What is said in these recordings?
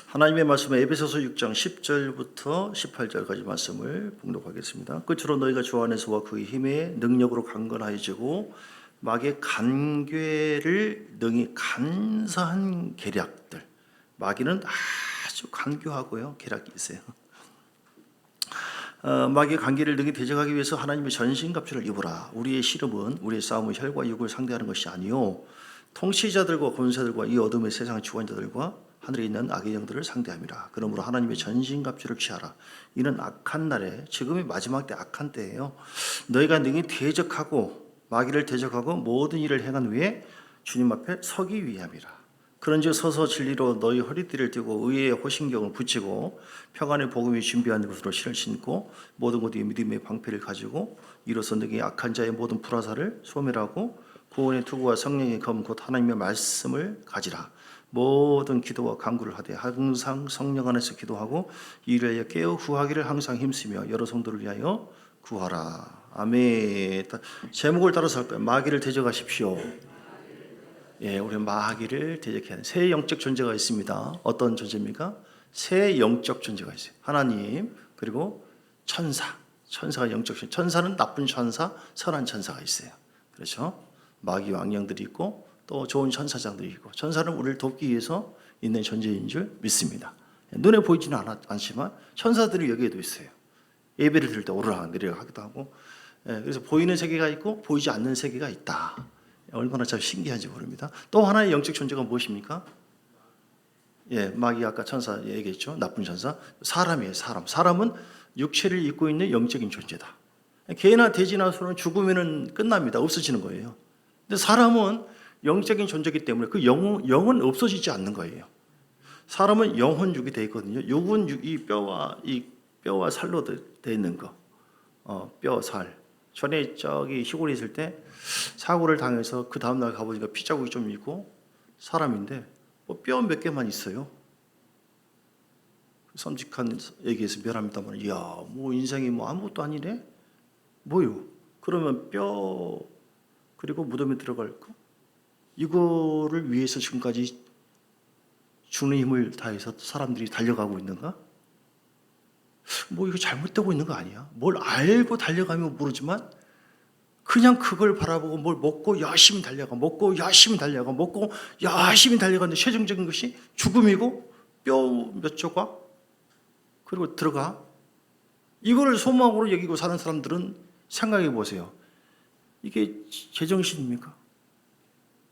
하나님의 말씀은 에베소서 6장 10절부터 18절까지 말씀을 봉독하겠습니다. 끝으로 너희가 주 안에서와 그의 힘의 능력으로 강건하여지고 마귀의 간괴를 능히 간사한 계략들. 마귀는 아주 간교하고요, 계략이 있어요. 마귀의 관계를 능히 대적하기 위해서 하나님의 전신갑주를 입으라. 우리의 씨름은 우리의 싸움은 혈과 육을 상대하는 것이 아니요 통치자들과 권세들과 이 어둠의 세상 주관자들과 하늘에 있는 악의 영들을 상대함이라. 그러므로 하나님의 전신갑주를 취하라. 이는 악한 날에, 지금이 마지막 때 악한 때예요. 너희가 능히 대적하고 마귀를 대적하고 모든 일을 행한 후에 주님 앞에 서기 위함이라. 그런즉 서서 진리로 너희 허리띠를 띠고 의의 호신경을 붙이고 평안의 복음이 준비한 것으로 신을 신고 모든 것이 믿음의 방패를 가지고 이로써 너희 악한 자의 모든 불화살을 소멸하고 구원의 투구와 성령의 검 곧 하나님의 말씀을 가지라. 모든 기도와 간구를 하되 항상 성령 안에서 기도하고 이를 위하여 깨어 구하기를 항상 힘쓰며 여러 성도를 위하여 구하라. 아멘. 제목을 따라서 할 거예요. 마귀를 대적하십시오. 예, 우리 마귀를 대적해야 하는 새 영적 존재가 있습니다. 어떤 존재입니까? 새 영적 존재가 있어요. 하나님, 그리고 천사가 영적 존재. 천사는 나쁜 천사, 선한 천사가 있어요. 그렇죠? 마귀 왕령들이 있고 또 좋은 천사장들이 있고, 천사는 우리를 돕기 위해서 있는 존재인 줄 믿습니다. 눈에 보이지는 않지만 천사들이 여기에도 있어요. 예배를 드릴 때 오르락 내리락 하기도 하고, 그래서 보이는 세계가 있고 보이지 않는 세계가 있다. 얼마나 참 신기한지 모릅니다. 또 하나의 영적 존재가 무엇입니까? 예, 마귀 아까 천사 얘기했죠. 나쁜 천사. 사람이에요, 사람. 사람은 육체를 입고 있는 영적인 존재다. 개나 돼지나 소는 죽으면 끝납니다. 없어지는 거예요. 근데 사람은 영적인 존재이기 때문에 그 영은 없어지지 않는 거예요. 사람은 영혼육이 되어 있거든요. 육은 이 뼈와 살로 되어 있는 거. 뼈, 살. 전에 저기 시골에 있을 때 사고를 당해서 그 다음날 가보니까 피자국이 좀 있고 사람인데 뼈 몇 개만 있어요. 섬직한 얘기해서 미안합니다만, 이야, 뭐 인생이 뭐 아무것도 아니네? 뭐요? 그러면 뼈 그리고 무덤에 들어갈 거? 이거를 위해서 지금까지 주는 힘을 다해서 사람들이 달려가고 있는가? 뭐 이거 잘못되고 있는 거 아니야? 뭘 알고 달려가면 모르지만 그냥 그걸 바라보고 뭘 먹고 열심히 달려가, 먹고 열심히 달려가, 먹고 열심히 달려가는데 최종적인 것이 죽음이고 뼈 몇 조각 그리고 들어가. 이거를 소망으로 여기고 사는 사람들은 생각해 보세요. 이게 제정신입니까?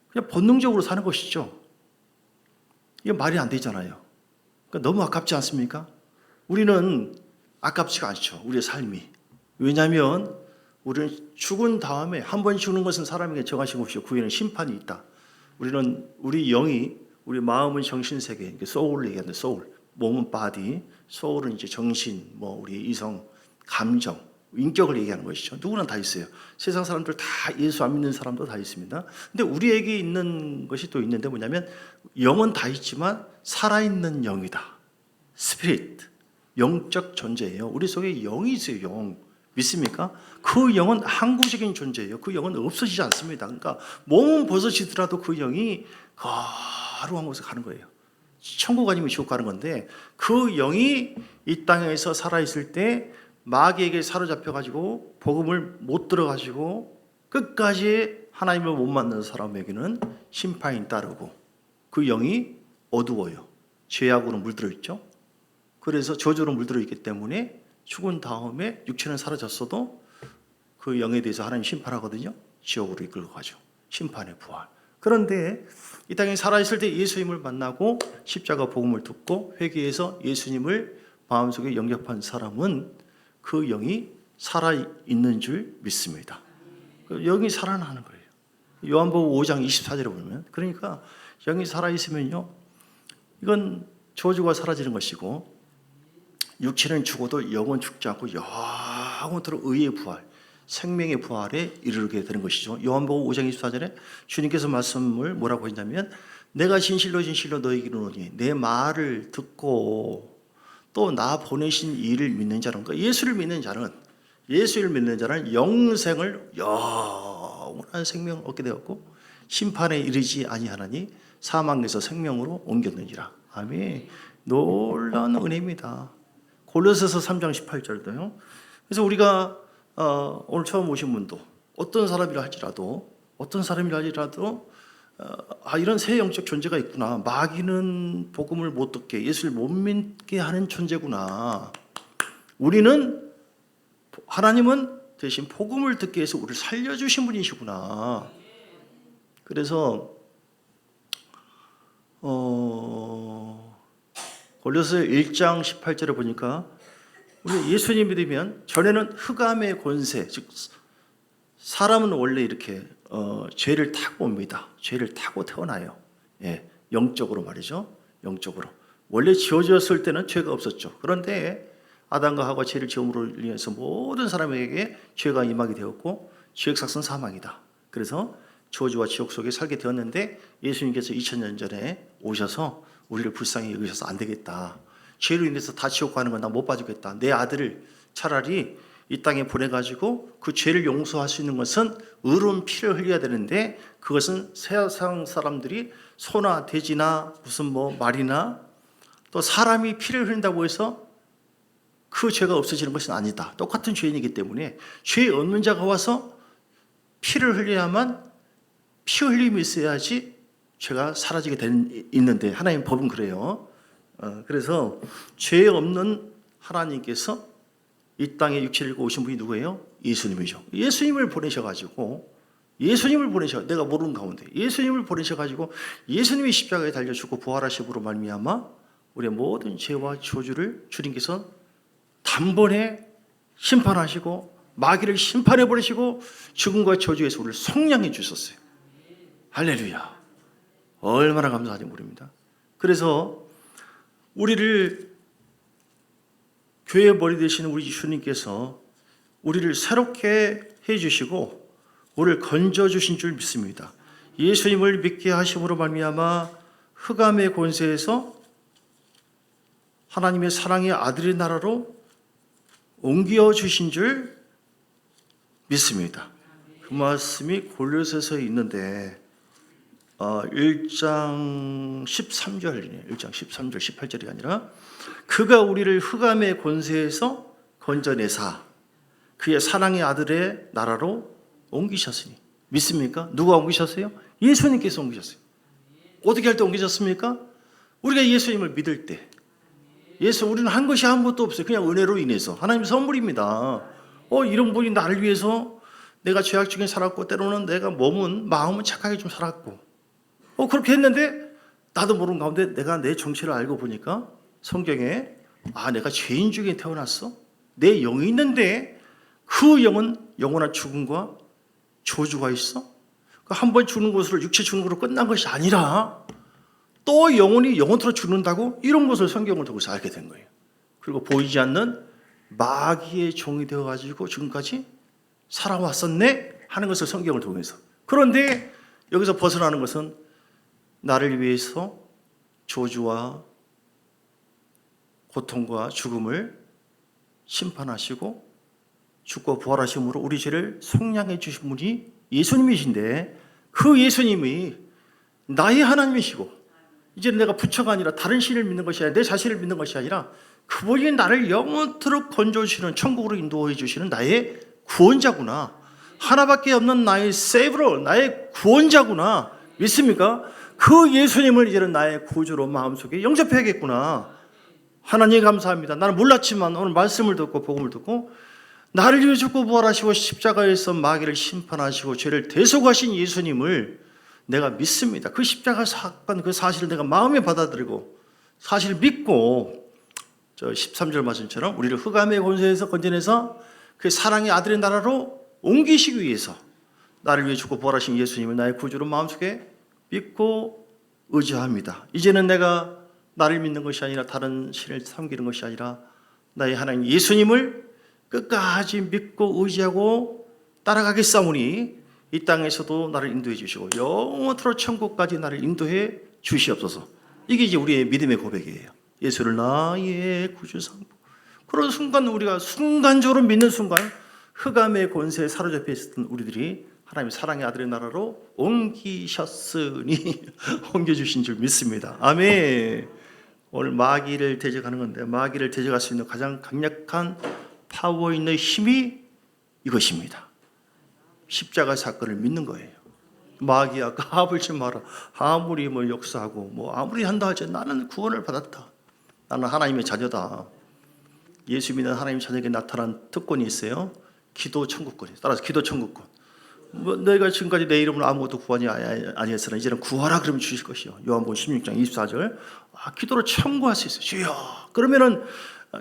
그냥 본능적으로 사는 것이죠. 이게 말이 안 되잖아요. 그러니까 너무 아깝지 않습니까? 우리는 아깝지가 않죠. 우리의 삶이. 왜냐하면 우리는 죽은 다음에 한 번 죽는 것은 사람에게 정하신 것이요 그 후에는 심판이 있다. 우리 영이, 우리 마음은 정신세계, 소울을 얘기하는데, 소울, 몸은 바디, 소울은 이제 정신, 뭐 우리 이성, 감정, 인격을 얘기하는 것이죠. 누구나 다 있어요. 세상 사람들 다, 예수 안 믿는 사람도 다 있습니다. 근데 우리에게 있는 것이 또 있는데 뭐냐면, 영은 다 있지만 살아있는 영이다. 스피릿, 영적 존재예요. 우리 속에 영이 있어요. 영. 믿습니까? 그 영은 항구적인 존재예요. 그 영은 없어지지 않습니다. 그러니까 몸은 벗어지더라도 그 영이 거룩한 곳에 가는 거예요. 천국 아니면 지옥 가는 건데, 그 영이 이 땅에서 살아있을 때 마귀에게 사로잡혀가지고 복음을 못 들어가지고 끝까지 하나님을 못 만나는 사람에게는 심판이 따르고, 그 영이 어두워요. 죄악으로 물들어 있죠. 그래서 저주로 물들어 있기 때문에 죽은 다음에 육체는 사라졌어도 그 영에 대해서 하나님 심판하거든요. 지옥으로 이끌고 가죠. 심판의 부활. 그런데 이 땅에 살아있을 때 예수님을 만나고 십자가 복음을 듣고 회개해서 예수님을 마음속에 영접한 사람은 그 영이 살아있는 줄 믿습니다. 영이 살아나는 거예요. 요한복음 5장 24절에 보면, 그러니까 영이 살아있으면요, 이건 저주가 사라지는 것이고, 육체는 죽어도 영은 죽지 않고 영원토록 의의 부활, 생명의 부활에 이르게 되는 것이죠. 요한복음 5장 24절에 주님께서 말씀을 뭐라고 했냐면, 내가 진실로 진실로 너희에게 이르노니 내 말을 듣고 또 나 보내신 이를 믿는 자는, 그러니까 예수를 믿는 자는 영생을, 영원한 생명을 얻게 되었고 심판에 이르지 아니하나니 사망에서 생명으로 옮겼느니라. 아멘. 놀라운 은혜입니다. 골로새서 3장 18절도요. 그래서 우리가 오늘 처음 오신 분도 어떤 사람이라 할지라도 이런 새 영적 존재가 있구나. 마귀는 복음을 못 듣게, 예수를 못 믿게 하는 존재구나. 하나님은 대신 복음을 듣게 해서 우리를 살려주신 분이시구나. 그래서 골로새 1장 18절에 보니까 우리 예수님 믿으면 전에는 흑암의 권세, 즉 사람은 원래 이렇게 죄를 타고 옵니다. 죄를 타고 태어나요. 예, 영적으로 말이죠. 영적으로. 원래 지어졌을 때는 죄가 없었죠. 그런데 아담과 하와 죄를 지음으로 인해서 모든 사람에게 죄가 임하게 되었고 죄의 삭은 사망이다. 그래서 저주와 지옥 속에 살게 되었는데 예수님께서 2000년 전에 오셔서 우리를 불쌍히 여기셔서 안 되겠다. 죄로 인해서 다 지옥 가는 건 나 못 봐주겠다. 내 아들을 차라리 이 땅에 보내가지고 그 죄를 용서할 수 있는 것은 의로운 피를 흘려야 되는데 그것은 세상 사람들이 소나 돼지나 무슨 말이나 또 사람이 피를 흘린다고 해서 그 죄가 없어지는 것은 아니다. 똑같은 죄인이기 때문에 죄 없는 자가 와서 피를 흘려야만 피 흘림이 있어야지 죄가 사라지게 있는데 하나님 법은 그래요. 그래서 죄 없는 하나님께서 이 땅에 육체를 입고 오신 분이 누구예요? 예수님이죠. 예수님을 보내셔가지고 내가 모르는 가운데 예수님을 보내셔가지고 예수님이 십자가에 달려 죽고 부활하심으로 말미암아 우리의 모든 죄와 저주를 주님께서 단번에 심판하시고 마귀를 심판해 버리시고 죽음과 저주에서 우리를 속량해 주셨어요. 할렐루야. 얼마나 감사한지 모릅니다. 그래서 우리를 교회 머리 되시는 우리 주님께서 우리를 새롭게 해주시고 우리를 건져주신 줄 믿습니다. 예수님을 믿게 하심으로 말미암아 흑암의 권세에서 하나님의 사랑의 아들의 나라로 옮겨주신 줄 믿습니다. 그 말씀이 골로새서에 있는데 1장 13절이네요. 1장 13절 18절이 아니라 그가 우리를 흑암의 권세에서 건져내사 그의 사랑의 아들의 나라로 옮기셨으니 믿습니까? 누가 옮기셨어요? 예수님께서 옮기셨어요. 어떻게 할 때 옮기셨습니까? 우리가 예수님을 믿을 때 우리는 한 것이 아무것도 없어요. 그냥 은혜로 인해서 하나님의 선물입니다. 이런 분이 나를 위해서 내가 죄악 중에 살았고 때로는 내가 마음은 착하게 좀 살았고 그렇게 했는데 나도 모르는 가운데 내가 내 정체를 알고 보니까 성경에 내가 죄인 중에 태어났어? 내 영이 있는데 그 영은 영원한 죽음과 저주가 있어? 한 번 죽는 것으로 육체 죽는 것으로 끝난 것이 아니라 또 영원토록 죽는다고 이런 것을 성경을 통해서 알게 된 거예요. 그리고 보이지 않는 마귀의 종이 되어가지고 지금까지 살아왔었네 하는 것을 성경을 통해서. 그런데 여기서 벗어나는 것은 나를 위해서 저주와 고통과 죽음을 심판하시고 죽고 부활하심으로 우리 죄를 속량해 주신 분이 예수님이신데 그 예수님이 나의 하나님이시고 이제는 내가 부처가 아니라 다른 신을 믿는 것이 아니라 내 자신을 믿는 것이 아니라 그분이 나를 영원토록 건져주시는 천국으로 인도해 주시는 나의 구원자구나. 하나밖에 없는 나의 세이브로 나의 구원자구나. 믿습니까? 그 예수님을 이제는 나의 구주로 마음속에 영접해야겠구나. 하나님 감사합니다. 나는 몰랐지만 오늘 말씀을 듣고 복음을 듣고 나를 위해 죽고 부활하시고 십자가에서 마귀를 심판하시고 죄를 대속하신 예수님을 내가 믿습니다. 그 십자가 사건 그 사실을 내가 마음에 받아들이고 사실을 믿고 13절 말씀처럼 우리를 흑암의 권세에서 건져내서 그 사랑의 아들의 나라로 옮기시기 위해서 나를 위해 죽고 부활하신 예수님을 나의 구주로 마음속에 믿고 의지합니다. 이제는 내가 나를 믿는 것이 아니라 다른 신을 섬기는 것이 아니라 나의 하나님 예수님을 끝까지 믿고 의지하고 따라가겠사오니 이 땅에서도 나를 인도해 주시고 영원토록 천국까지 나를 인도해 주시옵소서. 이게 이제 우리의 믿음의 고백이에요. 예수를 나의 구주 삼고 그런 순간 우리가 순간적으로 믿는 순간 흑암의 권세에 사로잡혀 있었던 우리들이 하나님의 사랑의 아들의 나라로 옮기셨으니 옮겨주신 줄 믿습니다. 아멘. 오늘 마귀를 대적하는 건데, 마귀를 대적할 수 있는 가장 강력한 파워 있는 힘이 이것입니다. 십자가 사건을 믿는 거예요. 마귀야 까불지 마라. 아무리 뭐 역사하고 뭐 아무리 한다 할지 나는 구원을 받았다. 나는 하나님의 자녀다. 예수 믿는 하나님 자녀에게 나타난 특권이 있어요. 기도 천국권이. 따라서 기도 천국권. 뭐 너희가 지금까지 내 이름으로 아무것도 구하지 아니했으나 이제는 구하라 그러면 주실 것이요. 요한복음 16장 24절. 기도로 청구할 수 있어요. 주여. 그러면은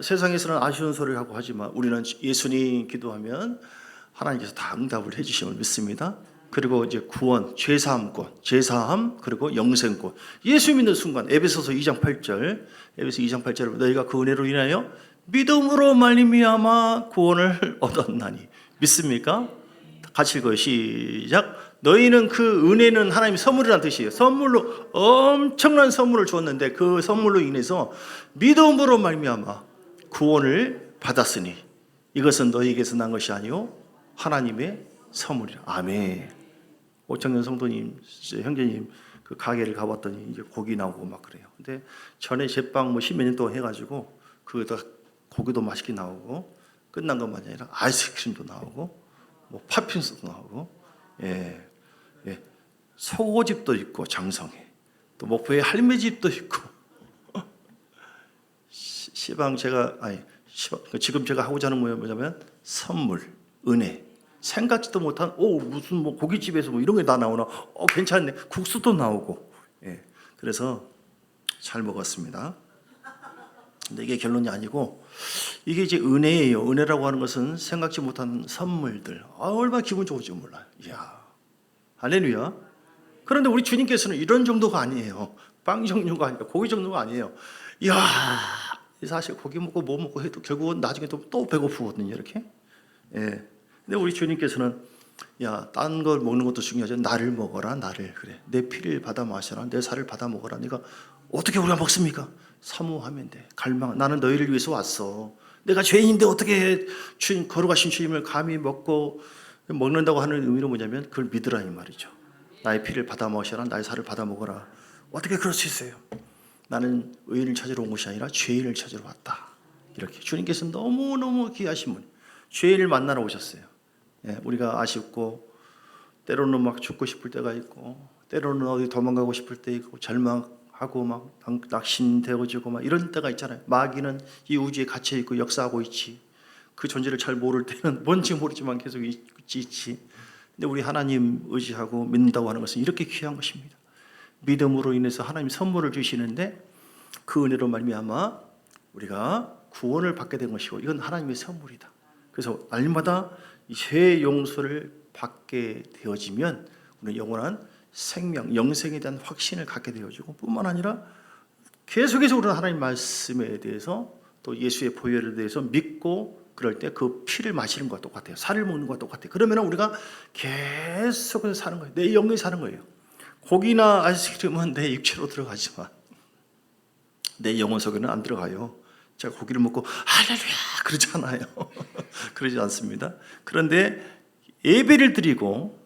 세상에서는 아쉬운 소리를 하고 하지만 우리는 예수님 기도하면 하나님께서 다 응답을 해주심을 믿습니다. 그리고 이제 구원, 죄사함권, 죄사함, 그리고 영생권. 예수 믿는 순간 에베소서 2장 8절, 에베소 2장 8절 너희가 그 은혜로 인하여 믿음으로 말미암아 구원을 얻었나니. 믿습니까? 같이 읽어요. 시작. 너희는 그 은혜는 하나님의 선물이라는 뜻이에요. 선물로 엄청난 선물을 주었는데 그 선물로 인해서 믿음으로 말미암아 구원을 받았으니 이것은 너희에게서 난 것이 아니요 하나님의 선물이라. 아멘. 오창년 성도님, 형제님 그 가게를 가봤더니 이제 고기 나오고 막 그래요. 근데 전에 제빵 뭐 10몇 년 동안 해가지고 그다 고기도 맛있게 나오고 끝난 것만이 아니라 아이스크림도 나오고 뭐 팥빙수도 나오고 예. 소고집도 있고 장성에 또 목포에 할매집도 있고 시방 제가 지금 제가 하고자 하는 모양이 뭐냐면 선물, 은혜. 생각지도 못한 무슨 뭐 고깃집에서 뭐 이런 게 다 나오나 괜찮네. 국수도 나오고. 예. 그래서 잘 먹었습니다. 근데 이게 결론이 아니고 이게 이제 은혜예요. 은혜라고 하는 것은 생각지 못한 선물들. 얼마나 기분 좋을지 몰라요. 이야. 할렐루야. 그런데 우리 주님께서는 이런 정도가 아니에요. 빵 종류가 아니라 고기 정도가 아니에요. 이야. 사실 고기 먹고 뭐 먹고 해도 결국은 나중에 또 배고프거든요. 이렇게. 예. 근데 우리 주님께서는 딴 걸 먹는 것도 중요하죠. 나를 먹어라. 나를. 그래. 내 피를 받아 마셔라. 내 살을 받아 먹어라. 네가 어떻게 우리가 먹습니까? 사모하면 돼. 갈망. 나는 너희를 위해서 왔어. 내가 죄인인데 어떻게 주님 거룩하신 주님을 감히 먹는다고 하는 의미는 뭐냐면 그걸 믿으라 이 말이죠. 나의 피를 받아 마셔라. 나의 살을 받아 먹어라. 어떻게 그럴 수 있어요? 나는 의인을 찾으러 온 것이 아니라 죄인을 찾으러 왔다. 이렇게 주님께서 너무너무 귀하신 분. 죄인을 만나러 오셨어요. 예, 우리가 아쉽고 때로는 막 죽고 싶을 때가 있고 때로는 어디 도망가고 싶을 때 있고 절망하고 막 낙심되어지고 막 이런 때가 있잖아요. 마귀는 이 우주에 갇혀 있고 역사하고 있지. 그 존재를 잘 모를 때는 뭔지 모르지만 계속 있지. 근데 우리 하나님 의지하고 믿는다고 하는 것은 이렇게 귀한 것입니다. 믿음으로 인해서 하나님 선물을 주시는데 그 은혜로 말미암아 우리가 구원을 받게 된 것이고 이건 하나님의 선물이다. 그래서 날마다 죄 용서를 받게 되어지면 우리는 영원한 생명, 영생에 대한 확신을 갖게 되어지고 뿐만 아니라 계속해서 우리는 하나님 말씀에 대해서 또 예수의 보혈에 대해서 믿고 그럴 때 그 피를 마시는 것과 똑같아요. 살을 먹는 것과 똑같아요. 그러면 우리가 계속해서 사는 거예요. 내 영이 사는 거예요. 고기나 아이스크림은 내 육체로 들어가지만 내 영혼 속에는 안 들어가요. 제가 고기를 먹고 할렐루야 그러잖아요. 그러지 않습니다. 그런데 예배를 드리고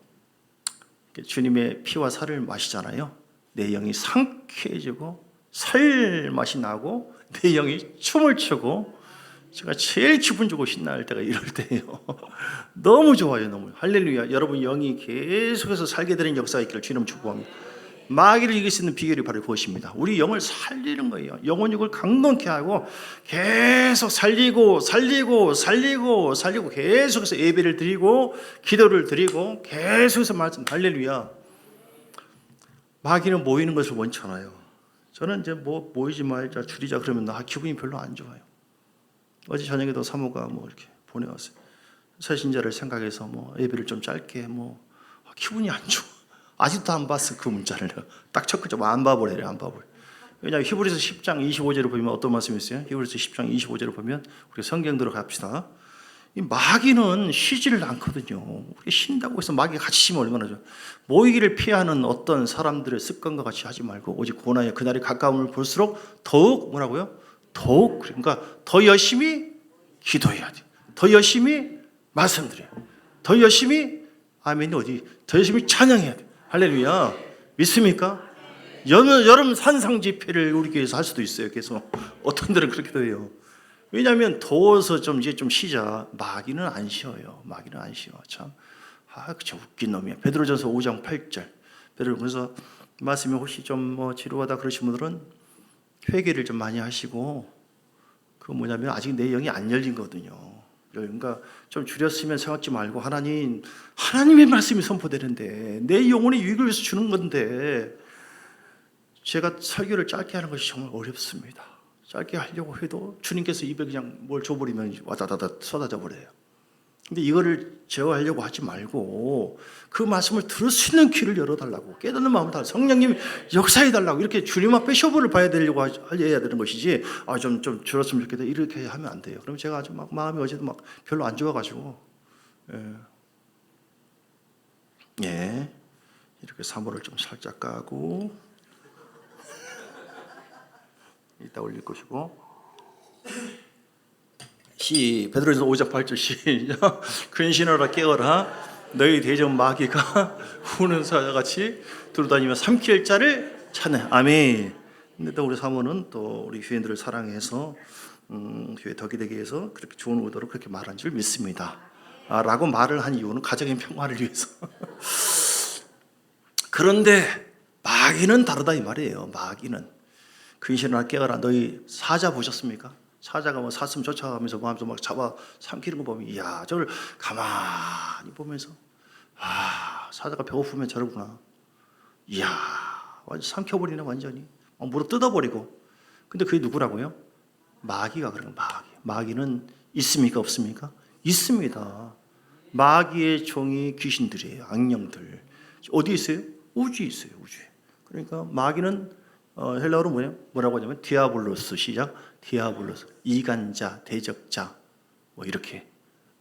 주님의 피와 살을 마시잖아요. 내 영이 상쾌해지고 살 맛이 나고 내 영이 춤을 추고 제가 제일 기분 좋고 신날 때가 이럴 때예요. 너무 좋아요. 너무 할렐루야. 여러분 영이 계속해서 살게 되는 역사가 있기를 주님 축복합니다. 마귀를 이길 수 있는 비결이 바로 그것입니다. 우리 영을 살리는 거예요. 영혼육을 강건케 하고 계속 살리고 계속해서 예배를 드리고 기도를 드리고 계속해서 말씀 할렐루야. 마귀는 모이는 것을 원치 않아요. 저는 이제 모이지 말자 줄이자 그러면 기분이 별로 안 좋아요. 어제 저녁에도 사모가 이렇게 보내왔어요. 새신자를 생각해서 예배를 좀 짧게 기분이 안 좋아. 아직도 안 봤어. 그 문자를 딱 쳤죠. 안 봐버려요. 안 봐버려. 왜냐하면 히브리서 10장 25절을 보면 어떤 말씀이 있어요? 히브리서 10장 25절을 보면 우리 성경 들어갑시다. 이 마귀는 쉬지를 않거든요. 우리 쉰다고 해서 마귀가 같이 쉬면 얼마나 좋아. 모이기를 피하는 어떤 사람들의 습관과 같이 하지 말고 오직 고난의 그날이 가까움을 볼수록 더욱 뭐라고요? 더욱 그러니까 더 열심히 기도해야 돼. 더 열심히 말씀드려요. 더 열심히 아멘이 어디? 더 열심히 찬양해야 돼. 할렐루야. 믿습니까? 여름 산상 집회를 우리 교회에서 할 수도 있어요. 계속 어떤 데는 그렇게도 해요. 왜냐하면 더워서 좀 이제 좀 쉬자. 마귀는 안 쉬어요. 마귀는 안 쉬어. 참, 그쵸, 웃긴 놈이야. 베드로전서 5장 8절. 베드로전서 말씀이 혹시 좀 뭐 지루하다 그러신 분들은 회개를 좀 많이 하시고, 그 뭐냐면 아직 내 영이 안 열린 거거든요. 그러니까 좀 줄였으면 생각지 말고 하나님의 말씀이 선포되는데 내 영혼의 유익을 위해서 주는 건데, 제가 설교를 짧게 하는 것이 정말 어렵습니다. 짧게 하려고 해도 주님께서 입에 그냥 뭘 줘버리면 와다다다 쏟아져 버려요. 근데 이거를 제어하려고 하지 말고 그 말씀을 들을 수 있는 귀를 열어달라고, 깨닫는 마음을 달라고, 성령님 역사해달라고, 이렇게 주님 앞에 쇼부를 봐야 되려고 해야 되는 것이지, 좀 줄었으면 좋겠다 이렇게 하면 안 돼요. 그럼 제가 아주 막 마음이 어제도 막 별로 안 좋아가지고, 예, 이렇게 사모를 좀 살짝 까고 이따 올릴 것이고, 베드로전서 5장 8절 시작. 근신하라 깨어라, 너희 대적 마귀가 우는 사자같이 두루다니며 삼킬 자를 찾네. 아멘. 근데 또 우리 사모는 또 우리 교인들을 사랑해서 교회 덕이 되기 위해서 그렇게 좋은 의도로 그렇게 말한 줄 믿습니다. 라고 말을 한 이유는 가정의 평화를 위해서. 그런데 마귀는 다르다 이 말이에요. 마귀는 근신하라 깨어라, 너희 사자 보셨습니까? 사자가 뭐 사슴 쫓아가면서 마음에서 막 잡아 삼키는 거 보면, 이야, 저걸 가만히 보면서, 사자가 배고프면 저러구나. 이야, 완전 삼켜버리네, 완전히. 물어 뜯어버리고. 근데 그게 누구라고요? 마귀가 그런 거예요. 마귀는 있습니까, 없습니까? 있습니다. 마귀의 종이 귀신들이에요. 악령들. 어디 있어요? 우주에 있어요. 우주에. 그러니까 마귀는 헬라어로 뭐라고 하냐면 디아블로스, 시작. 디아블로스, 이간자, 대적자, 뭐 이렇게,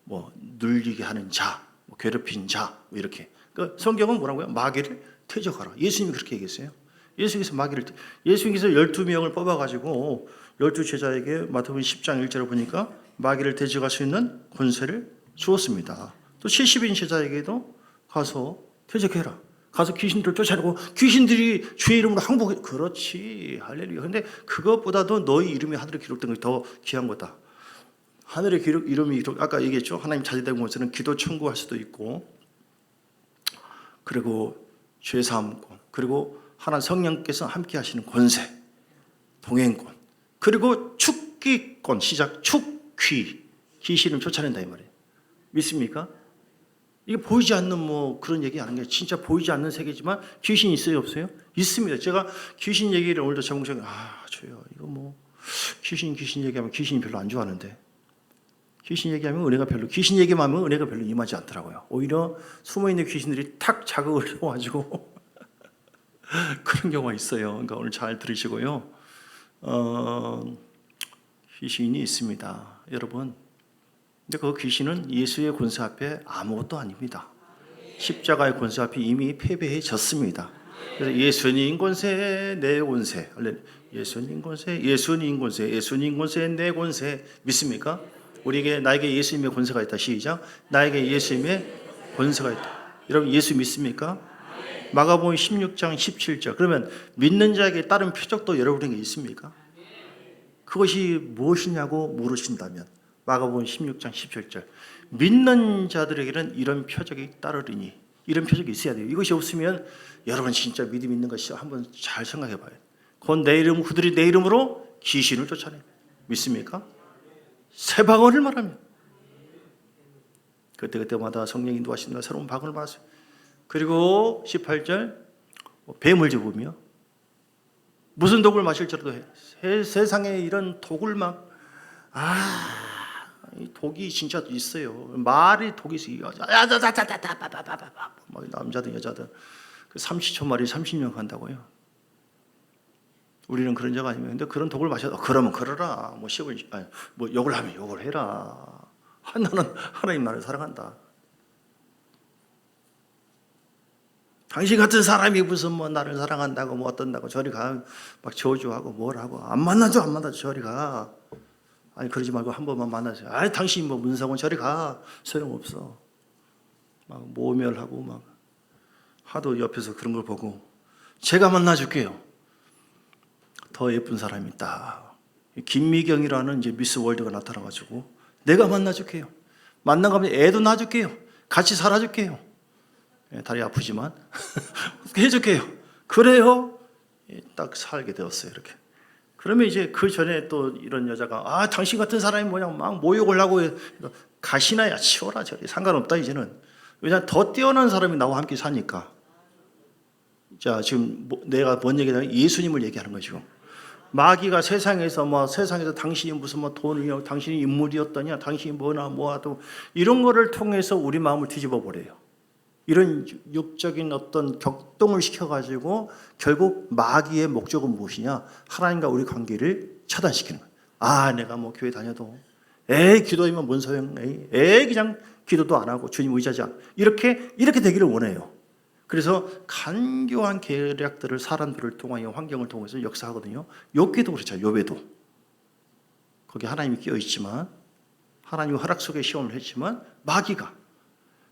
뭐 눌리게 하는 자, 뭐 괴롭힌 자, 뭐 이렇게. 그러니까 성경은 뭐라고요? 마귀를 퇴적하라. 예수님이 그렇게 얘기했어요. 예수님께서 12명을 뽑아가지고 12제자에게 마태복음 10장 1절을 보니까 마귀를 퇴적할 수 있는 권세를 주었습니다. 또 70인 제자에게도 가서 퇴적해라. 가서 귀신들을 쫓아내고 귀신들이 주의 이름으로 항복해. 그렇지, 할렐루야. 근데 그것보다도 너희 이름이 하늘에 기록된 것이 더 귀한 거다. 하늘에 이름이 아까 얘기했죠. 하나님 자제된 곳에는 기도 청구할 수도 있고, 그리고 죄 사함권, 그리고 하나님 성령께서 함께 하시는 권세, 동행권, 그리고 축기권, 시작. 축귀, 귀신을 쫓아낸다 이 말이에요. 믿습니까? 이게 보이지 않는 뭐 그런 얘기 하는 게, 진짜 보이지 않는 세계지만 귀신이 있어요, 없어요? 있습니다. 제가 귀신 얘기를 오늘도 제목적으로 저요, 이거 뭐 귀신 얘기하면 귀신이 별로 안 좋아하는데, 귀신 얘기하면 귀신 얘기만 하면 은혜가 별로 임하지 않더라고요. 오히려 숨어있는 귀신들이 탁 자극을 해가지고 그런 경우가 있어요. 그러니까 오늘 잘 들으시고요. 귀신이 있습니다, 여러분. 근데 그 귀신은 예수의 권세 앞에 아무것도 아닙니다. 십자가의 권세 앞에 이미 패배해졌습니다. 그래서 예수님 권세, 내 권세, 예수님 권세, 예수님 권세, 예수님 권세, 내 권세, 믿습니까? 나에게 예수님의 권세가 있다. 시작. 나에게 예수님의 권세가 있다. 여러분 예수 믿습니까? 마가복음 16장 17절. 그러면 믿는 자에게 다른 표적도 여러분에게 있습니까? 그것이 무엇이냐고 물으신다면 마가복음 16장 17절. 믿는 자들에게는 이런 표적이 따르리니, 이런 표적이 있어야 돼요. 이것이 없으면 여러분 진짜 믿음 있는 것이 한번 잘 생각해 봐요. 그들이 내 이름으로 귀신을 쫓아내. 믿습니까? 새 방언을 말하면 그때마다 성령 인도하신다. 새로운 방언을 말하세요. 그리고 18절, 뱀을 잡으며 무슨 독을 마실지라도 해. 세상에 이런 독을 이 독이 진짜 있어요. 말이 독이 있어요. 남자든 여자든 30초 말이 30년 간다고요. 우리는 그런 자가 아니면, 근데 그런 독을 마셔도 그러면 그러라. 뭐 욕을 하면 욕을 해라. 나는 하나님 나를 사랑한다. 당신 같은 사람이 무슨 뭐 나를 사랑한다고 뭐 어떤다고 저리 가, 막 저주하고 뭘 하고, 안 만나죠 저리 가. 아니 그러지 말고 한 번만 만나세요. 당신 뭐 문상원 저리 가. 소용없어. 막 모멸하고 막 하도 옆에서 그런 걸 보고, 제가 만나줄게요. 더 예쁜 사람이 있다. 김미경이라는 이제 미스 월드가 나타나가지고 내가 만나줄게요. 만난 가면 애도 낳아줄게요. 같이 살아줄게요. 다리 아프지만 해줄게요. 그래요. 딱 살게 되었어요. 이렇게. 그러면 이제 그 전에 또 이런 여자가 당신 같은 사람이 뭐냐 막 모욕을 하고 가시나야 치워라 저리 상관없다 이제는. 왜냐 더 뛰어난 사람이 나와 함께 사니까. 자 지금 내가 뭔 얘기냐면 예수님을 얘기하는 거죠. 마귀가 세상에서 당신이 무슨 돈이요, 당신이 인물이었더냐, 당신이 뭐하도 이런 거를 통해서 우리 마음을 뒤집어 버려요. 이런 육적인 어떤 격동을 시켜가지고 결국 마귀의 목적은 무엇이냐? 하나님과 우리 관계를 차단시키는 거예요. 내가 교회 다녀도 기도하면 뭔 소용? 그냥 기도도 안 하고 주님 의지하지 않고 이렇게 되기를 원해요. 그래서 간교한 계략들을 사람들을 통하여 환경을 통해서 역사하거든요. 욥기도 그렇죠. 욥에도 거기 하나님이 끼어 있지만 하나님 허락 속에 시험을 했지만 마귀가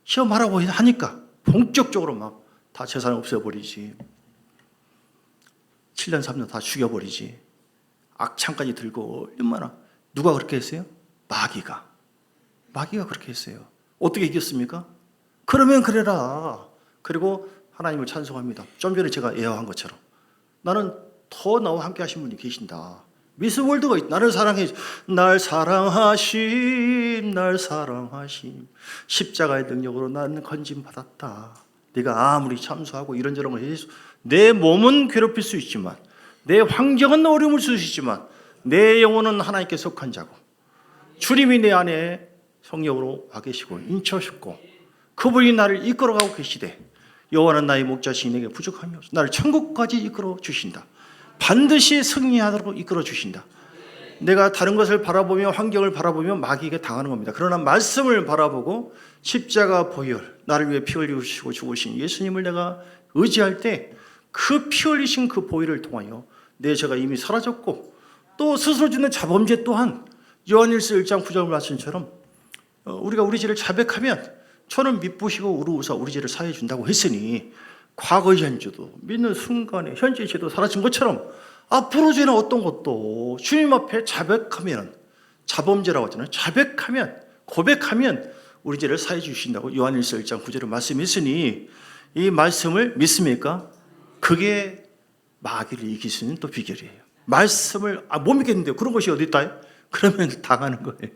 시험하라고 하니까 본격적으로 막 다 재산을 없애버리지. 7년 3년 다 죽여버리지. 악창까지 들고 얼마나 누가 그렇게 했어요? 마귀가 그렇게 했어요. 어떻게 이겼습니까? 그러면 그래라. 그리고 하나님을 찬송합니다. 좀 전에 제가 예언한 것처럼 나는 더 나와 함께 하신 분이 계신다. 미스 월드가 나를 사랑해, 날 사랑하심 십자가의 능력으로 나는 건짐 받았다. 네가 아무리 참수하고 이런저런 걸 해서 내 몸은 괴롭힐 수 있지만 내 환경은 어려움을 줄 수 있지만 내 영혼은 하나님께 속한 자고 주님이 내 안에 성령으로 와 계시고 인쳐주고 그분이 나를 이끌어가고 계시되 여호와는 나의 목자시니 내게 부족함이 없어. 나를 천국까지 이끌어 주신다. 반드시 승리하도록 이끌어 주신다. 내가 다른 것을 바라보며 환경을 바라보며 마귀에게 당하는 겁니다. 그러나 말씀을 바라보고 십자가 보혈, 나를 위해 피 흘리시고 죽으신 예수님을 내가 의지할 때 그 피 흘리신 그 보혈을 통하여 내 죄가 이미 사라졌고 또 스스로 짓는 자범죄 또한 요한일서 1장 9절 말씀처럼 우리가 우리 죄를 자백하면 저는 미쁘시고 우루우사 우리 죄를 사해 준다고 했으니 과거 현재도 믿는 순간에 현재 죄도 사라진 것처럼 앞으로 죄는 어떤 것도 주님 앞에 자백하면 자범죄라고 하잖아요. 자백하면 고백하면 우리 죄를 사해 주신다고 요한일서 1장 9절에 말씀했으니 이 말씀을 믿습니까? 그게 마귀를 이길 수 있는 또 비결이에요. 말씀을 못 믿겠는데요. 그런 것이 어디 있다요? 그러면 당하는 거예요.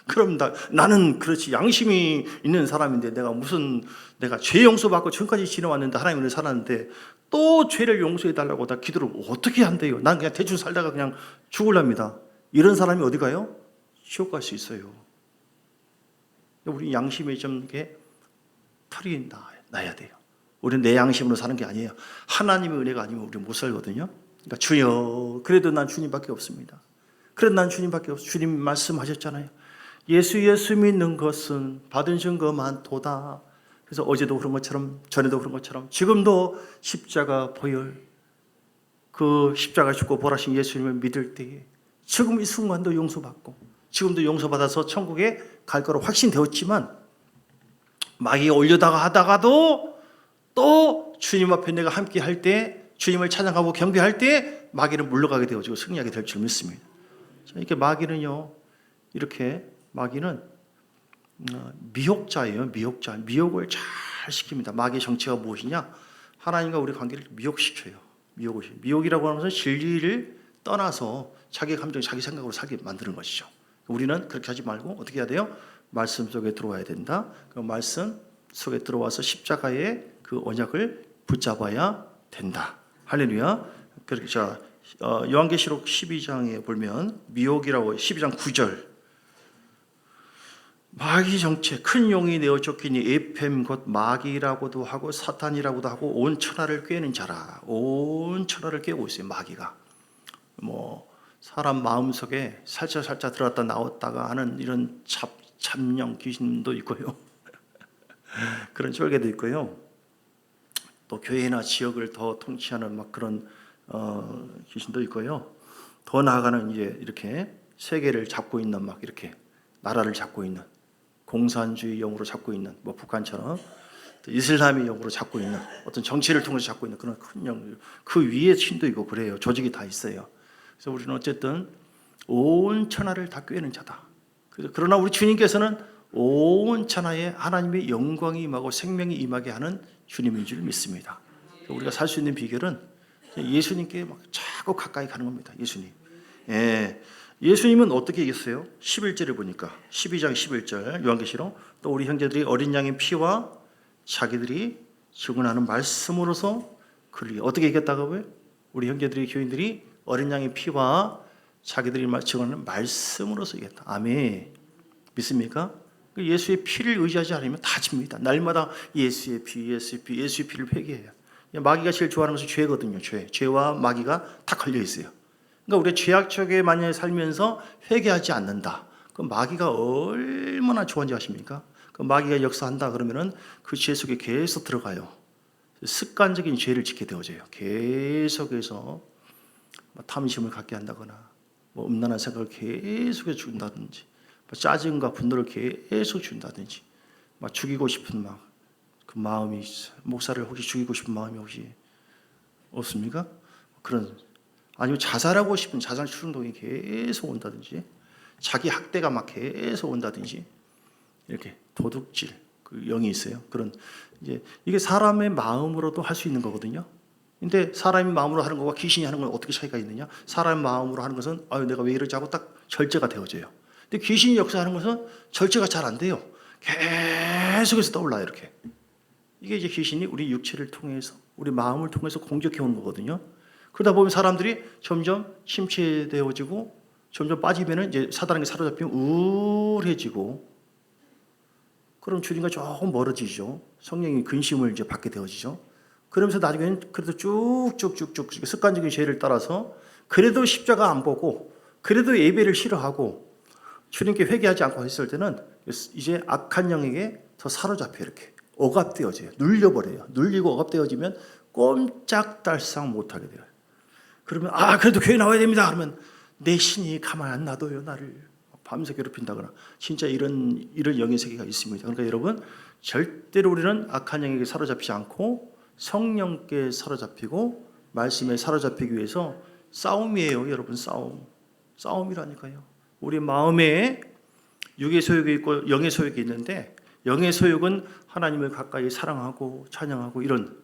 그럼 나는 그렇지 양심이 있는 사람인데 내가 죄 용서받고 지금까지 지내왔는데 하나님을 살았는데 또 죄를 용서해 달라고 다 기도를 어떻게 한대요? 난 그냥 대충 살다가 그냥 죽을랍니다. 이런 사람이 어디 가요? 지옥 갈 수 있어요. 우리 양심에 좀 이렇게 털이 나야 돼요. 우리는 내 양심으로 사는 게 아니에요. 하나님의 은혜가 아니면 우리 못 살거든요. 그러니까 주여, 그래도 난 주님밖에 없습니다. 그래도 난 주님밖에 없어. 주님 말씀하셨잖아요. 예수 믿는 것은 받은 증거 많도다. 그래서 어제도 그런 것처럼 전에도 그런 것처럼 지금도 십자가 보혈 그 십자가 죽고 부활하신 예수님을 믿을 때에 지금 이 순간도 용서받고 지금도 용서받아서 천국에 갈 거로 확신되었지만 마귀가 올려다가 하다가도 또 주님 앞에 내가 함께 할 때 주님을 찬양하고 경배할 때 마귀는 물러가게 되어지고 승리하게 될 줄 믿습니다. 이렇게 마귀는요, 이렇게 마귀는 미혹자예요. 미혹을 잘 시킵니다. 마귀의 정체가 무엇이냐? 하나님과 우리 관계를 미혹시켜요. 미혹이라고 하는 것은 진리를 떠나서 자기 감정, 자기 생각으로 살게 만드는 것이죠. 우리는 그렇게 하지 말고 어떻게 해야 돼요? 말씀 속에 들어와야 된다. 그 말씀 속에 들어와서 십자가의 그 언약을 붙잡아야 된다. 할렐루야. 그렇게 자 요한계시록 12장에 보면 미혹이라고 12장 9절 마귀 정체 큰 용이 내어 쫓기니 에phraim 곧 마귀라고도 하고 사탄이라고도 하고 온 천하를 꿰는 자라. 온 천하를 꿰고 있어요. 마귀가 사람 마음속에 살짝 들어갔다 나왔다가 하는 이런 잡령 귀신도 있고요. 그런 쫄개도 있고요. 또 교회나 지역을 더 통치하는 막 그런 귀신도 있고요. 더 나아가는 이제 이렇게 세계를 잡고 있는 막 이렇게 나라를 잡고 있는 공산주의 영으로 잡고 있는 북한처럼 또 이슬람의 영으로 잡고 있는 어떤 정치를 통해서 잡고 있는 그런 큰 영, 그 위에 신도 있고 그래요. 조직이 다 있어요. 그래서 우리는 어쨌든 온 천하를 다 꿰는 자다. 그러나 우리 주님께서는 온 천하에 하나님의 영광이 임하고 생명이 임하게 하는 주님인 줄 믿습니다. 우리가 살 수 있는 비결은 예수님께 막 자꾸 가까이 가는 겁니다. 예수님. 예수님은 어떻게 얘기했어요? 11절을 보니까 12장 11절 요한계시록 또 우리 형제들이 어린 양의 피와 자기들이 증언하는 말씀으로서 그를 어떻게 얘기했다고요? 우리 형제들이 교인들이 어린 양의 피와 자기들이 증언하는 말씀으로서 얘기했다. 아멘. 믿습니까? 예수의 피를 의지하지 않으면 다 집니다. 날마다 예수의 피, 예수의 피, 예수의 피를 회개해요. 마귀가 제일 좋아하는 것은 죄거든요. 죄와 마귀가 다 걸려 있어요. 그러니까 우리가 죄악적에 만약에 살면서 회개하지 않는다. 그 마귀가 얼마나 좋아하는지 아십니까? 그 마귀가 역사한다 그러면은 그 죄 속에 계속 들어가요. 습관적인 죄를 짓게 되어져요. 계속해서 탐심을 갖게 한다거나 뭐 음란한 생각을 계속해서 준다든지 짜증과 분노를 계속 준다든지 막 죽이고 싶은 막 그 마음이 있어요. 목사를 혹시 죽이고 싶은 마음이 혹시 없습니까? 그런 아니면 자살하고 싶은 자살 충동이 계속 온다든지 자기 학대가 막 계속 온다든지 이렇게 도둑질 그 영이 있어요. 그런 이제 이게 사람의 마음으로도 할 수 있는 거거든요. 근데 사람의 마음으로 하는 것과 귀신이 하는 건 어떻게 차이가 있느냐? 사람의 마음으로 하는 것은 아유 내가 왜 이러지 하고 딱 절제가 되어져요. 근데 귀신이 역사하는 것은 절제가 잘 안 돼요. 계속해서 떠올라요 이렇게. 이게 이제 귀신이 우리 육체를 통해서 우리 마음을 통해서 공격해 오는 거거든요. 그러다 보면 사람들이 점점 침체되어지고 점점 빠지면은 이제 사단에게 사로잡히면 우울해지고 그럼 주님과 조금 멀어지죠. 성령이 근심을 이제 받게 되어지죠. 그러면서 나중에는 그래도 쭉쭉쭉쭉 습관적인 죄를 따라서 그래도 십자가 안 보고 그래도 예배를 싫어하고 주님께 회개하지 않고 했을 때는 이제 악한 영에게 더 사로잡혀 이렇게 억압되어져요. 눌려버려요. 눌리고 억압되어지면 꼼짝달싹 못하게 돼요. 그러면 그래도 교회 나와야 됩니다. 그러면 내 신이 가만 안 놔둬요. 나를 밤새 괴롭힌다거나 진짜 이런 영의 세계가 있습니다. 그러니까 여러분 절대로 우리는 악한 영에게 사로잡히지 않고 성령께 사로잡히고 말씀에 사로잡히기 위해서 싸움이에요. 여러분 싸움이라니까요. 우리 마음에 육의 소욕이 있고 영의 소욕이 있는데 영의 소욕은 하나님을 가까이 사랑하고 찬양하고 이런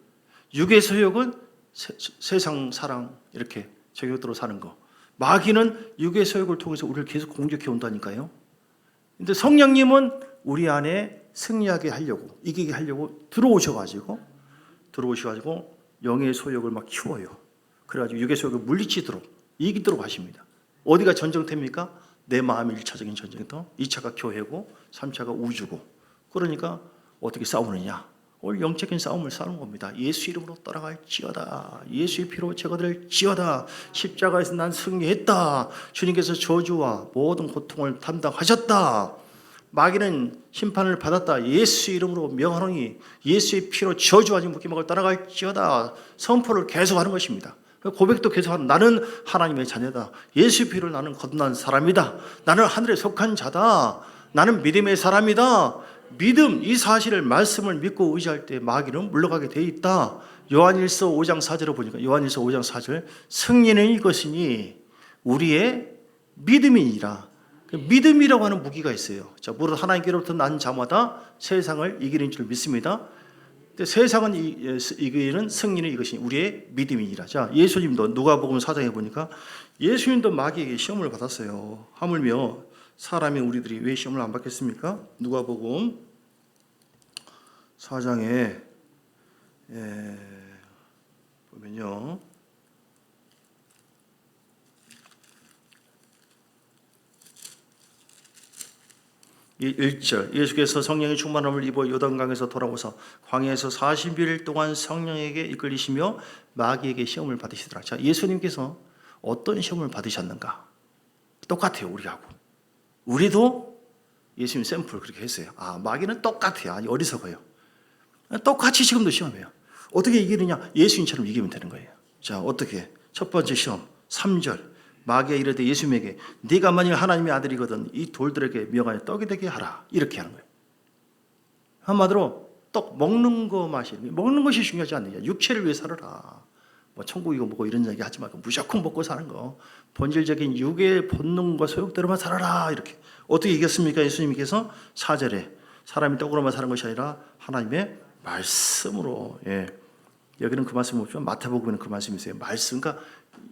육의 소욕은 세상 사랑 이렇게 저격으로 사는 거. 마귀는 육의 소욕을 통해서 우리를 계속 공격해 온다니까요. 근데 성령님은 우리 안에 승리하게 하려고 이기게 하려고 들어오셔가지고 영의 소욕을 막 키워요. 그래가지고 육의 소욕을 물리치도록 이기도록 하십니다. 어디가 전쟁터입니까? 내 마음이 1차적인 전쟁터, 2차가 교회고 3차가 우주고. 그러니까 어떻게 싸우느냐? 오늘 영적인 싸움을 싸우는 겁니다. 예수 이름으로 따라갈지어다. 예수의 피로 제거될지어다. 십자가에서 난 승리했다. 주님께서 저주와 모든 고통을 담당하셨다. 마귀는 심판을 받았다. 예수 이름으로 명하노니 예수의 피로 저주하지 못하게 따라갈지어다. 선포를 계속하는 것입니다. 고백도 계속하는 나는 하나님의 자녀다. 예수의 피로 나는 거듭난 사람이다. 나는 하늘에 속한 자다. 나는 믿음의 사람이다. 믿음 이 사실을 말씀을 믿고 의지할 때 마귀는 물러가게 돼 있다. 요한일서 5장 4절을 보니까 요한일서 5장 4절 승리는 이것이니 우리의 믿음이니라. 믿음이라고 하는 무기가 있어요. 자, 무릇 하나님께로부터 난 자마다 세상을 이기는 줄 믿습니다. 근데 세상은 이기는 승리는 이것이 우리의 믿음이니라. 자, 예수님도 누가복음 4장에 보니까 예수님도 마귀에게 시험을 받았어요. 하물며 사람이 우리들이 왜 시험을 안 받겠습니까? 누가복음 4장에 보면요. 1절 예수께서 성령의 충만함을 입어 요단강에서 돌아오사 광야에서 40일 동안 성령에게 이끌리시며 마귀에게 시험을 받으시더라. 자, 예수님께서 어떤 시험을 받으셨는가? 똑같아요, 우리하고. 우리도 예수님 샘플 그렇게 했어요. 마귀는 똑같아요. 아니 어리석어요. 똑같이 지금도 시험해요. 어떻게 이기느냐? 예수님처럼 이기면 되는 거예요. 자, 어떻게? 첫 번째 시험 3절 마귀가 이르되 예수님에게 네가 만일 하나님의 아들이거든 이 돌들에게 명하여 떡이 되게 하라. 이렇게 하는 거예요. 한마디로 떡 먹는 거 마시는 먹는 것이 중요하지 않느냐. 육체를 위해 살아라. 뭐 천국이고 뭐고 이런 얘기 하지 말고 무조건 먹고 사는 거. 본질적인 육의 본능과 소욕대로만 살아라. 이렇게 어떻게 이겼습니까? 예수님께서 4절에 사람이 떡으로만 사는 것이 아니라 하나님의 말씀으로. 예. 여기는 그 말씀 없지만 마태복음에는 그 말씀이 있어요. 말씀. 그러니까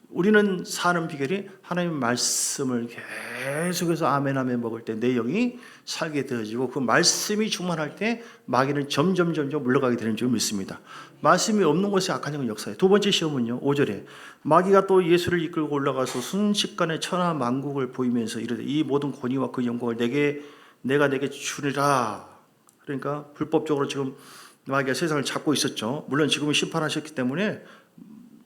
우리는 사는 비결이 하나님의 말씀을 계속해서 아멘 아멘 먹을 때 내 영이 살게 되어지고 그 말씀이 충만할 때 마귀는 점점 물러가게 되는 줄 믿습니다. 말씀이 없는 곳에 악한 영은 역사해요. 두 번째 시험은요. 5절에 마귀가 또 예수를 이끌고 올라가서 순식간에 천하 만국을 보이면서 이르되 이 모든 권위와 그 영광을 내가 내게 주리라. 그러니까 불법적으로 지금 마귀가 세상을 잡고 있었죠. 물론 지금은 심판하셨기 때문에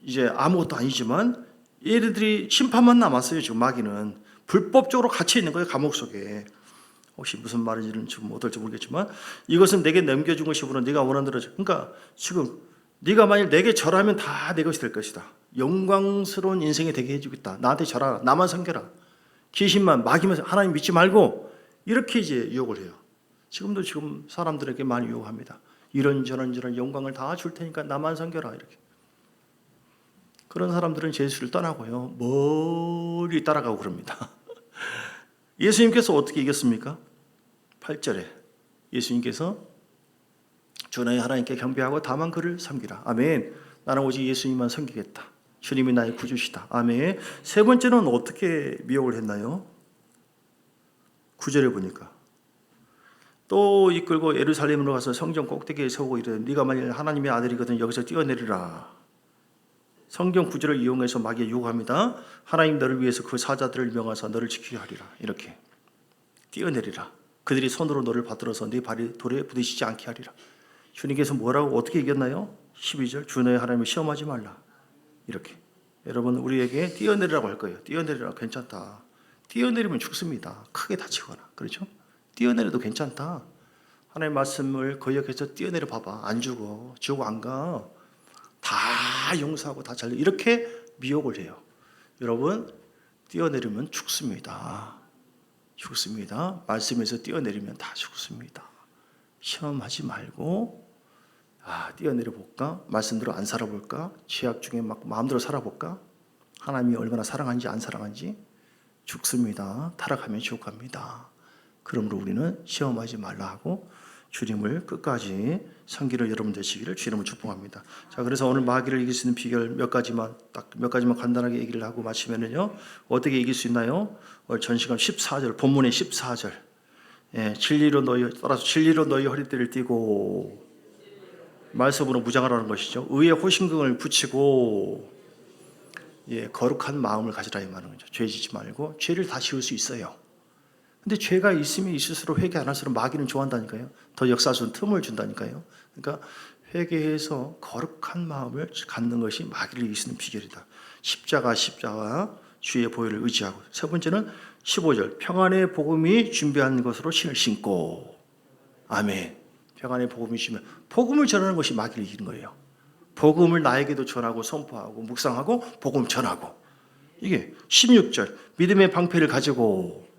이제 아무것도 아니지만 얘네들이 심판만 남았어요. 지금 마귀는 불법적으로 갇혀 있는 거예요. 감옥 속에. 혹시 무슨 말인지는 지금 어떨지 모르겠지만 이것은 내게 넘겨준 것이므로 네가 원하는 대로. 그러니까 지금 네가 만일 내게 절하면 다 내 것이 될 것이다. 영광스러운 인생이 되게 해주겠다. 나한테 절하라. 나만 섬겨라. 귀신만 마귀만 하나님 믿지 말고 이렇게 이제 유혹을 해요. 지금 사람들에게 많이 유혹합니다. 이런저런 영광을 다 줄 테니까 나만 섬겨라 이렇게. 그런 사람들은 예수를 떠나고요. 멀리 따라가고 그럽니다. 예수님께서 어떻게 이겼습니까? 8절에 예수님께서 주 너희 하나님께 경배하고 다만 그를 섬기라. 아멘. 나는 오직 예수님만 섬기겠다. 주님이 나의 구주시다. 아멘. 세 번째는 어떻게 미혹을 했나요? 9절에 보니까 또 이끌고 예루살렘으로 가서 성전 꼭대기에 세우고 이르되 네가 만일 하나님의 아들이거든 여기서 뛰어내리라. 성경 구절을 이용해서 마귀에 유혹합니다. 하나님 너를 위해서 그 사자들을 명하사 너를 지키게 하리라. 이렇게 뛰어내리라. 그들이 손으로 너를 받들어서 네 발이 돌에 부딪히지 않게 하리라. 주님께서 뭐라고 어떻게 이겼나요? 12절 주 너의 하나님을 시험하지 말라. 이렇게 여러분 우리에게 뛰어내리라고 할 거예요. 뛰어내리라. 괜찮다. 뛰어내리면 죽습니다. 크게 다치거나. 그렇죠? 뛰어내려도 괜찮다. 하나님의 말씀을 거역해서 뛰어내려 봐봐. 안 죽어. 지옥 안 가. 다 용서하고 다 잘 이렇게 미혹을 해요. 여러분 뛰어내리면 죽습니다. 죽습니다. 말씀에서 뛰어내리면 다 죽습니다. 시험하지 말고 뛰어내려 볼까? 말씀대로 안 살아볼까? 죄악 중에 막 마음대로 살아볼까? 하나님이 얼마나 사랑하는지 안 사랑하는지 죽습니다. 타락하면 지옥 갑니다. 그러므로 우리는 시험하지 말라 하고 주님을 끝까지 섬기는 여러분 되시기를 주님을 축복합니다. 자, 그래서 오늘 마귀를 이길 수 있는 비결 몇 가지만 간단하게 얘기를 하고 마치면은요. 어떻게 이길 수 있나요? 오늘 전시간 14절, 본문의 14절. 예, 진리로 너희 허리띠를 띠고 말씀으로 무장하라는 것이죠. 의의 호심경을 붙이고 거룩한 마음을 가지라 이 말은 거죠. 죄 짓지 말고 죄를 다 지을 수 있어요. 근데 죄가 있으면 있을수록 회개 안 할수록 마귀는 좋아한다니까요. 더 역사할 수 있는 틈을 준다니까요. 그러니까 회개해서 거룩한 마음을 갖는 것이 마귀를 이길 수 있는 비결이다. 십자가 주의 보혈을 의지하고. 세 번째는 15절 평안의 복음이 준비한 것으로 신을 신고. 아멘. 평안의 복음이 주면 복음을 전하는 것이 마귀를 이기는 거예요. 복음을 나에게도 전하고 선포하고 묵상하고 복음 전하고. 이게 16절 믿음의 방패를 가지고.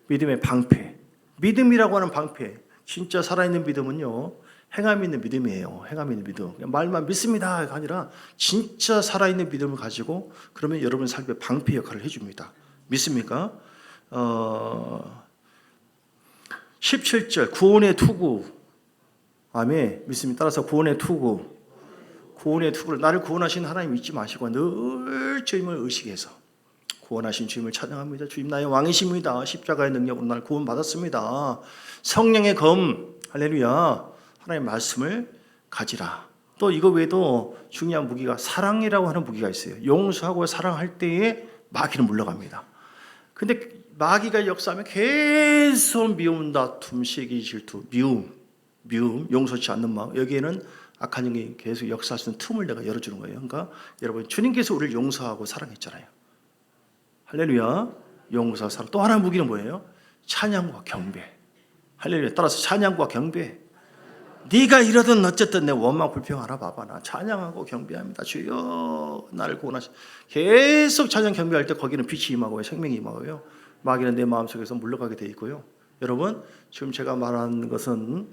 믿음의 방패. 믿음이라고 하는 방패. 진짜 살아있는 믿음은요. 행함이 있는 믿음이에요. 행함이 있는 믿음. 그냥 말만 믿습니다가 아니라 진짜 살아있는 믿음을 가지고 그러면 여러분 삶의 방패 역할을 해줍니다. 믿습니까? 17절 구원의 투구. 아멘. 믿습니다. 따라서 구원의 투구. 구원의 투구를 나를 구원하신 하나님 잊지 마시고 늘 주님을 의식해서 구원하신 주님을 찬양합니다. 주님 나의 왕이십니다. 십자가의 능력으로 나를 구원받았습니다. 성령의 검 할렐루야. 하나님의 말씀을 가지라. 또 이거 외에도 중요한 무기가 사랑이라고 하는 무기가 있어요. 용서하고 사랑할 때에 마귀는 물러갑니다. 근데 마귀가 역사하면 계속 미움, 다툼, 시기, 질투, 미움, 용서치 않는 마음. 여기에는 악한 영이 계속 역사할 수 있는 틈을 내가 열어주는 거예요. 그러니까 여러분 주님께서 우리를 용서하고 사랑했잖아요. 할렐루야. 용서 사랑. 또 하나의 무기는 뭐예요? 찬양과 경배. 할렐루야. 따라서 찬양과 경배. 네가 이러든 어쨌든 내 원망 불평 알아봐봐. 나 찬양하고 경배합니다. 주여 나를 구원하시. 계속 찬양 경배할 때 거기는 빛이 임하고요. 생명이 임하고요. 마귀는 내 마음속에서 물러가게 돼 있고요. 여러분 지금 제가 말하는 것은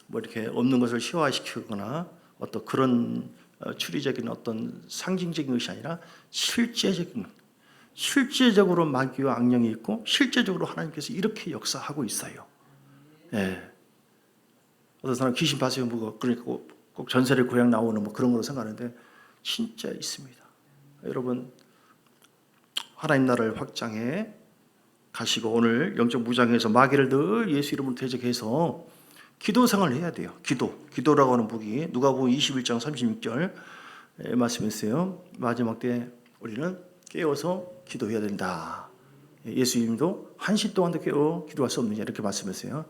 뭐 이렇게 없는 것을 희화시키거나 어떤 그런 추리적인 어떤 상징적인 것이 아니라 실제적으로 마귀와 악령이 있고 실제적으로 하나님께서 이렇게 역사하고 있어요. 예. 어떤 사람 귀신 봤어요, 뭐 그러니까 꼭 전설의 고향 나오는 뭐 그런 걸로 생각하는데 진짜 있습니다. 여러분, 하나님 나라를 확장해 가시고 오늘 영적 무장해서 마귀를 늘 예수 이름으로 대적해서 기도 생활을 해야 돼요. 기도라고 하는 복이 누가복음 21장 36절 말씀했어요. 마지막 때 우리는 깨어서 기도해야 된다. 예수님도 1시 동안도 깨어 기도할 수 없느냐 이렇게 말씀했어요.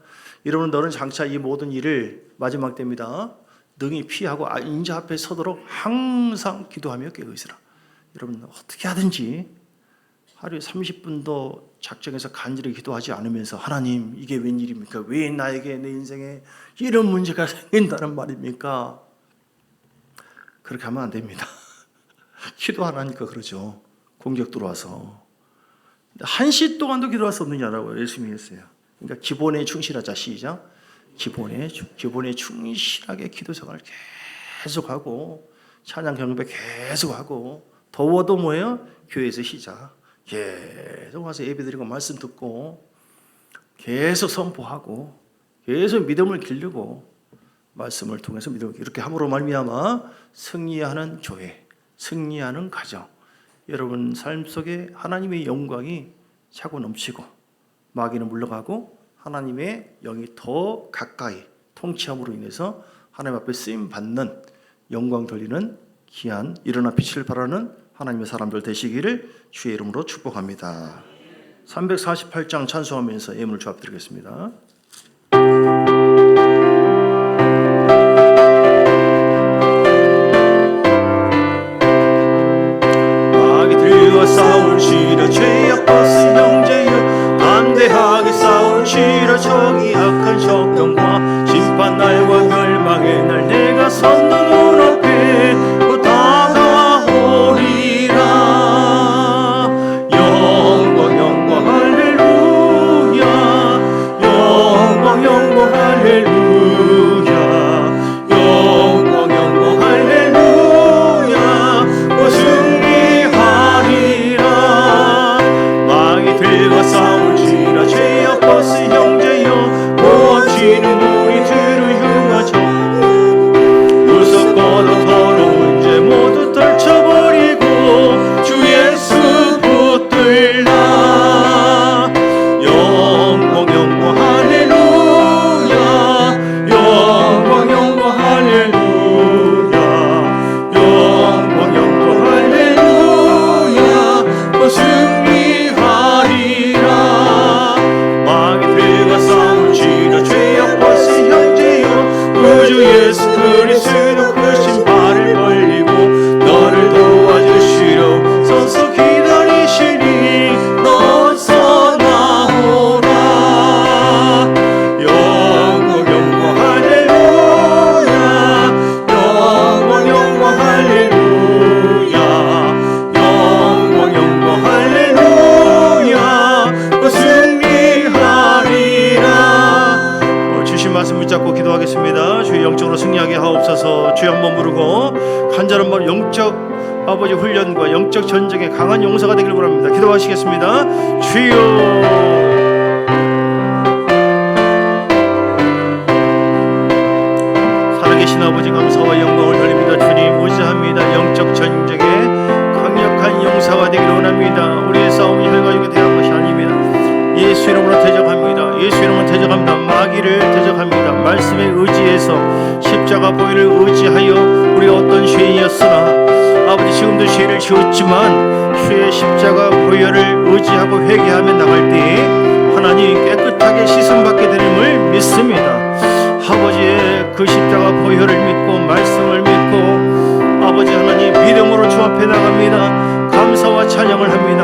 여러분, 너는 장차 이 모든 일을 마지막 때입니다. 능히 피하고 인자 앞에 서도록 항상 기도하며 깨어 있으라. 여러분, 어떻게 하든지 하루에 30분도 작정해서 간절히 기도하지 않으면서 하나님 이게 웬일입니까? 왜 나에게 내 인생에 이런 문제가 생긴다는 말입니까? 그렇게 하면 안 됩니다. 기도 안 하니까 그러죠. 공격 들어와서 1시 동안도 기도할 수 없느냐라고 예수님이 했어요. 그러니까 기본에 충실하자. 시작. 기본에 충실하게 기도 생활을 계속하고 찬양 경배 계속하고 더워도 뭐예요? 교회에서 시작. 계속 와서 예배드리고 말씀 듣고 계속 선포하고 계속 믿음을 기르고 말씀을 통해서 믿음을 이렇게 함으로 말미암아 승리하는 교회, 승리하는 가정, 여러분 삶 속에 하나님의 영광이 차고 넘치고 마귀는 물러가고 하나님의 영이 더 가까이 통치함으로 인해서 하나님 앞에 쓰임 받는 영광 돌리는 귀한 일어나 빛을 발하는 하나님의 사람들 되시기를 주의 이름으로 축복합니다. 348장 찬송하면서 예물 조합드리겠습니다. 마귀 들과 싸울지라 죄악 벗은 형제여 담대하게 싸울지라 정이 악한 적병과 심판날과 멸망의 날 내가 선 너 눈앞에 곧 다가오리라. 영광 할렐루야, 영광 할렐루야, 영광 할렐루야. 곧 승리하리라. 마귀들과 싸울지라 죄악 벗은 형제여 모함치는 우리들을 흉하죠. 무섭고도 더러운 죄 모두 떨쳐버리고 주 예수 붙들라. 영광 할렐루야, 영광 할렐루야, 영광 할렐루야. 또 승리하리라. 마귀들과 싸울지라 죄악 벗은 형제여 구주 예수 그리스도 크신 발을 벌리고 너를 도와주시려 서서 기다리시니 너서 나오라. 영광 할렐루야, 영광 할렐루야, 영광 할렐루야. 또 승리하리라. 주신 말씀 붙잡고 기도하겠습니다. 주의 영적으로 승리하게 하옵소서. 주여 한번 부르고 간절한 마음 영적 아버지 훈련과 영적 전쟁의 강한 용사가 되길 바랍니다. 기도하시겠습니다. 주여. 살아계신 아버지 감사와 영광을 돌립니다. 주님 무지합니다. 영적 전쟁의 강력한 용사가 되기를 원합니다. 우리의 싸움이 혈과육에 대한 것이 아닙니다. 예수 이름으로 대적합니다. 예수 이름으로 대적합니다. 마귀를 대적합니다. 말씀에 의지해서 십자가 보혈을 의지하여 우리 어떤 죄인이었으나 아버지 지금도 죄를 지었지만 주의 십자가 보혈을 의지하고 회개하며 나갈 때에 하나님 깨끗하게 씻음받게 되는을 믿습니다. 아버지의 그 십자가 보혈을 믿고 말씀을 믿고 아버지 하나님 믿음으로 주 앞에 나갑니다. 감사와 찬양을 합니다.